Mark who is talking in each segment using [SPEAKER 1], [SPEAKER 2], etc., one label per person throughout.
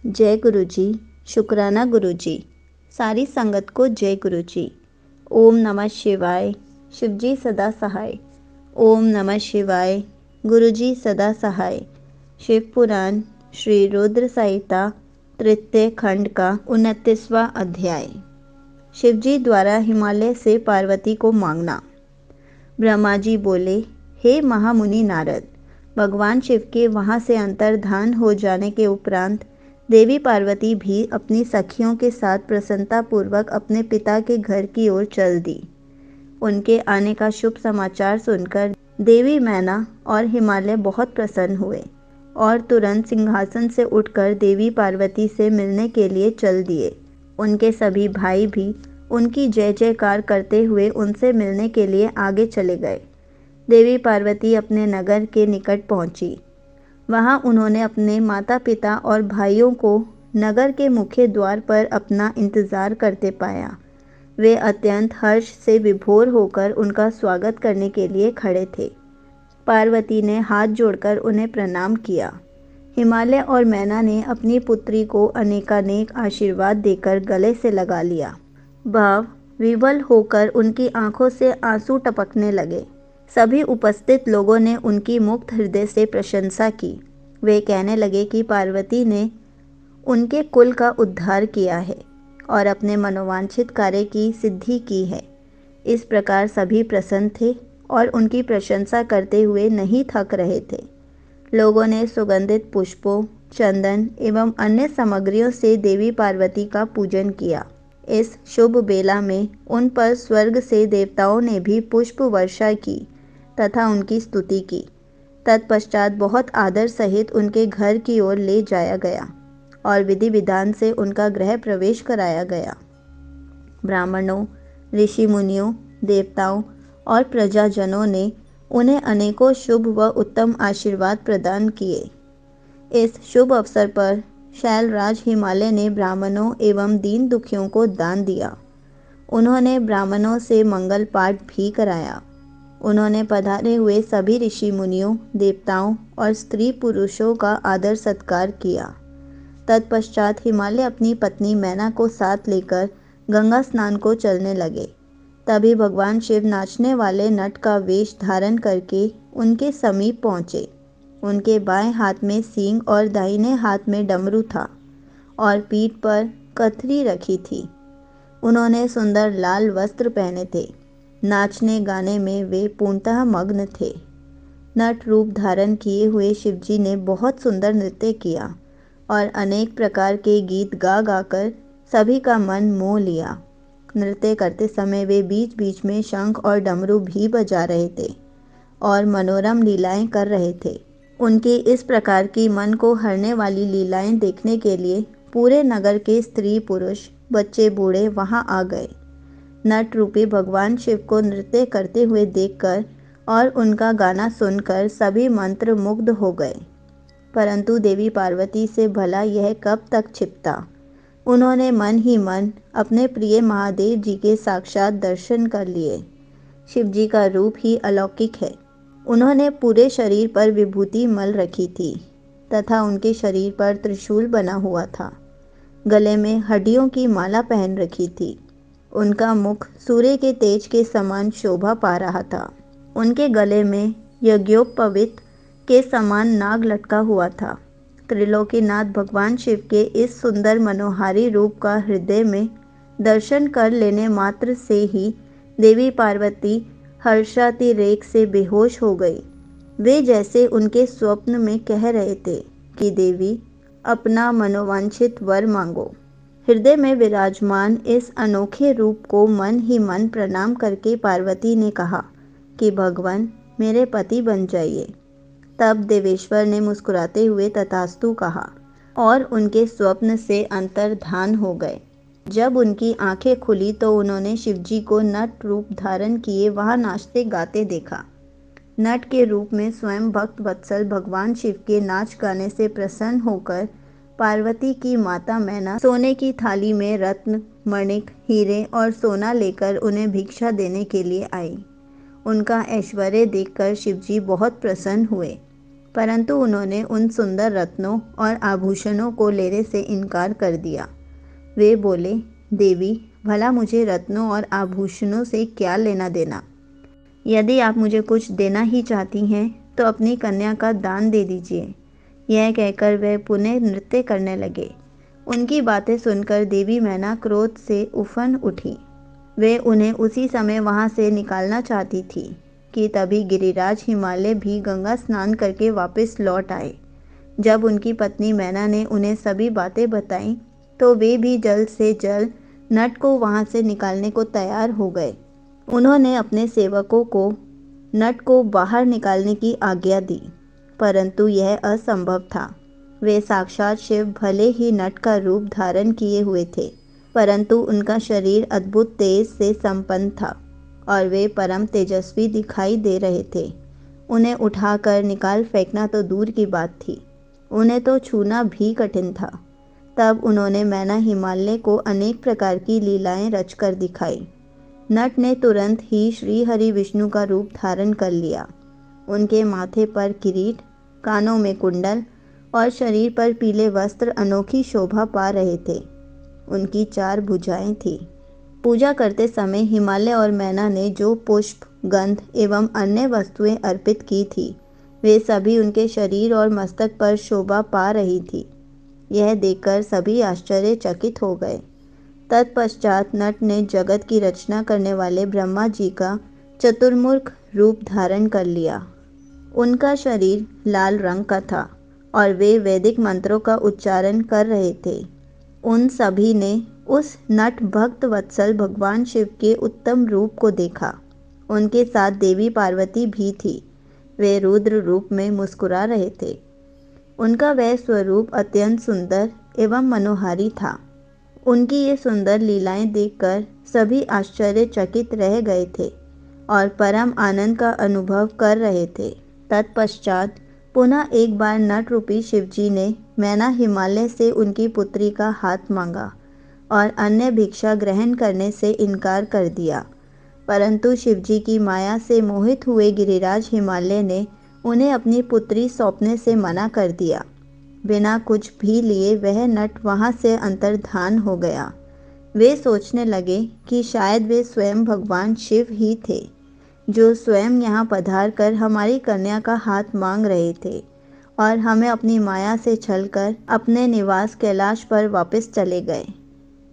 [SPEAKER 1] जय गुरु जी। शुक्राना गुरु जी। सारी संगत को जय गुरु जी। ओम नमः शिवाय। शिव जी सदा सहाय। ओम नमः शिवाय। गुरु जी सदा सहाय। शिव पुराण श्री रुद्र संहिता तृतीय खंड का 29वां अध्याय। शिव जी द्वारा हिमालय से पार्वती को मांगना। ब्रह्मा जी बोले, हे महामुनि नारद, भगवान शिव के वहाँ से अंतर्धान हो जाने के उपरांत देवी पार्वती भी अपनी सखियों के साथ प्रसन्नतापूर्वक अपने पिता के घर की ओर चल दी। उनके आने का शुभ समाचार सुनकर देवी मैना और हिमालय बहुत प्रसन्न हुए और तुरंत सिंहासन से उठकर देवी पार्वती से मिलने के लिए चल दिए। उनके सभी भाई भी उनकी जय जयकार करते हुए उनसे मिलने के लिए आगे चले गए। देवी पार्वती अपने नगर के निकट पहुंची। वहां उन्होंने अपने माता पिता और भाइयों को नगर के मुख्य द्वार पर अपना इंतजार करते पाया। वे अत्यंत हर्ष से विभोर होकर उनका स्वागत करने के लिए खड़े थे। पार्वती ने हाथ जोड़कर उन्हें प्रणाम किया। हिमालय और मैना ने अपनी पुत्री को अनेकानेक आशीर्वाद देकर गले से लगा लिया। भाव विवल होकर उनकी आंखों से आंसू टपकने लगे। सभी उपस्थित लोगों ने उनकी मुक्त हृदय से प्रशंसा की। वे कहने लगे कि पार्वती ने उनके कुल का उद्धार किया है और अपने मनोवांछित कार्य की सिद्धि की है। इस प्रकार सभी प्रसन्न थे और उनकी प्रशंसा करते हुए नहीं थक रहे थे। लोगों ने सुगंधित पुष्पों, चंदन एवं अन्य सामग्रियों से देवी पार्वती का पूजन किया। इस शुभ बेला में उन पर स्वर्ग से देवताओं ने भी पुष्प वर्षा की तथा उनकी स्तुति की। तत्पश्चात बहुत आदर सहित उनके घर की ओर ले जाया गया और विधि विधान से उनका गृह प्रवेश कराया गया। ब्राह्मणों, ऋषि मुनियों, देवताओं और प्रजाजनों ने उन्हें अनेकों शुभ व उत्तम आशीर्वाद प्रदान किए। इस शुभ अवसर पर शैलराज हिमालय ने ब्राह्मणों एवं दीन दुखियों को दान दिया। उन्होंने ब्राह्मणों से मंगल पाठ भी कराया। उन्होंने पधारे हुए सभी ऋषि मुनियों, देवताओं और स्त्री पुरुषों का आदर सत्कार किया। तत्पश्चात हिमालय अपनी पत्नी मैना को साथ लेकर गंगा स्नान को चलने लगे। तभी भगवान शिव नाचने वाले नट का वेश धारण करके उनके समीप पहुँचे। उनके बाएं हाथ में सींग और दाहिने हाथ में डमरू था और पीठ पर कथरी रखी थी। उन्होंने सुंदर लाल वस्त्र पहने थे। नाचने गाने में वे पूर्णतः मग्न थे। नट रूप धारण किए हुए शिवजी ने बहुत सुंदर नृत्य किया और अनेक प्रकार के गीत गा गाकर सभी का मन मोह लिया। नृत्य करते समय वे बीच बीच में शंख और डमरू भी बजा रहे थे और मनोरम लीलाएं कर रहे थे। उनकी इस प्रकार की मन को हरने वाली लीलाएं देखने के लिए पूरे नगर के स्त्री पुरुष, बच्चे बूढ़े वहां आ गए। नट रूपी भगवान शिव को नृत्य करते हुए देखकर और उनका गाना सुनकर सभी मंत्र मुग्ध हो गए। परंतु देवी पार्वती से भला यह कब तक छिपता। उन्होंने मन ही मन अपने प्रिय महादेव जी के साक्षात दर्शन कर लिए। शिव जी का रूप ही अलौकिक है। उन्होंने पूरे शरीर पर विभूति मल रखी थी तथा उनके शरीर पर त्रिशूल बना हुआ था। गले में हड्डियों की माला पहन रखी थी। उनका मुख सूर्य के तेज के समान शोभा पा रहा था। उनके गले में यज्ञोपवीत के समान नाग लटका हुआ था। त्रिलोकीनाथ भगवान शिव के इस सुंदर मनोहारी रूप का हृदय में दर्शन कर लेने मात्र से ही देवी पार्वती हर्षातिरेक से बेहोश हो गई। वे जैसे उनके स्वप्न में कह रहे थे कि देवी, अपना मनोवांछित वर मांगो। हृदय में विराजमान इस अनोखे रूप को मन ही मन प्रणाम करके पार्वती ने कहा कि भगवान, मेरे पति बन जाइए। तब देवेश्वर ने मुस्कुराते हुए तथास्तु कहा और उनके स्वप्न से अंतर्धान हो गए। जब उनकी आंखें खुली तो उन्होंने शिवजी को नट रूप धारण किए वहां नाचते गाते देखा। नट के रूप में स्वयं भक्त वत्सल भगवान शिव के नाच गाने से प्रसन्न होकर पार्वती की माता मैना सोने की थाली में रत्न, मणिक, हीरे और सोना लेकर उन्हें भिक्षा देने के लिए आई। उनका ऐश्वर्य देखकर शिवजी बहुत प्रसन्न हुए। परंतु उन्होंने उन सुंदर रत्नों और आभूषणों को लेने से इनकार कर दिया। वे बोले, देवी, भला मुझे रत्नों और आभूषणों से क्या लेना देना? यदि आप मुझे कुछ देना ही चाहती हैं तो अपनी कन्या का दान दे दीजिए। यह कहकर वे पुनः नृत्य करने लगे। उनकी बातें सुनकर देवी मैना क्रोध से उफन उठी। वे उन्हें उसी समय वहां से निकालना चाहती थी कि तभी गिरिराज हिमालय भी गंगा स्नान करके वापस लौट आए। जब उनकी पत्नी मैना ने उन्हें सभी बातें बताईं तो वे भी जल्द से जल्द नट को वहां से निकालने को तैयार हो गए। उन्होंने अपने सेवकों को नट को बाहर निकालने की आज्ञा दी, परंतु यह असंभव था। वे साक्षात शिव भले ही नट का रूप धारण किए हुए थे, परंतु उनका शरीर अद्भुत तेज से संपन्न था और वे परम तेजस्वी दिखाई दे रहे थे। उन्हें उठाकर निकाल फेंकना तो दूर की बात थी, उन्हें तो छूना भी कठिन था। तब उन्होंने मैना हिमालय को अनेक प्रकार की लीलाएं रचकर दिखाई। नट ने तुरंत ही श्री हरि विष्णु का रूप धारण कर लिया। उनके माथे पर किरीट, कानों में कुंडल और शरीर पर पीले वस्त्र अनोखी शोभा पा रहे थे। उनकी 4 भुजाएं थीं। पूजा करते समय हिमालय और मैना ने जो पुष्प, गंध एवं अन्य वस्तुएं अर्पित की थी, वे सभी उनके शरीर और मस्तक पर शोभा पा रही थी। यह देखकर सभी आश्चर्यचकित हो गए। तत्पश्चात नट ने जगत की रचना करने वाले ब्रह्मा जी का चतुर्मुख रूप धारण कर लिया। उनका शरीर लाल रंग का था और वे वैदिक मंत्रों का उच्चारण कर रहे थे। उन सभी ने उस नट भक्त वत्सल भगवान शिव के उत्तम रूप को देखा। उनके साथ देवी पार्वती भी थी। वे रुद्र रूप में मुस्कुरा रहे थे। उनका वह स्वरूप अत्यंत सुंदर एवं मनोहारी था। उनकी ये सुंदर लीलाएं देखकर सभी आश्चर्यचकित रह गए थे और परम आनंद का अनुभव कर रहे थे। तत्पश्चात पुनः एक बार नट रूपी शिवजी ने मैना हिमालय से उनकी पुत्री का हाथ मांगा और अन्य भिक्षा ग्रहण करने से इनकार कर दिया, परंतु शिवजी की माया से मोहित हुए गिरिराज हिमालय ने उन्हें अपनी पुत्री सौंपने से मना कर दिया। बिना कुछ भी लिए वह नट वहां से अंतर्धान हो गया। वे सोचने लगे कि शायद वे स्वयं भगवान शिव ही थे, जो स्वयं यहाँ पधार कर हमारी कन्या का हाथ मांग रहे थे और हमें अपनी माया से छलकर अपने निवास कैलाश पर वापस चले गए।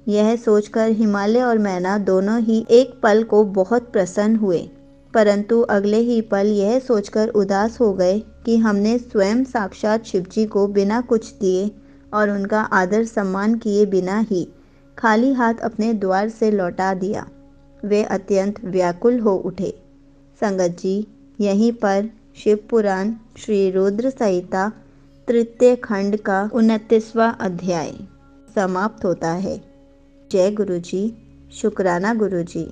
[SPEAKER 1] यह सोचकर हिमालय और मैना दोनों ही एक पल को बहुत प्रसन्न हुए, परंतु अगले ही पल यह सोचकर उदास हो गए कि हमने स्वयं साक्षात शिवजी को बिना कुछ दिए और उनका आदर सम्मान किए बिना ही खाली हाथ अपने द्वार से लौटा दिया। वे अत्यंत व्याकुल हो उठे। संगत जी, यहीं पर शिव पुराण श्री रुद्र संहिता तृतीय खंड का 29वां अध्याय समाप्त होता है। जय गुरु जी। शुक्राना गुरु जी।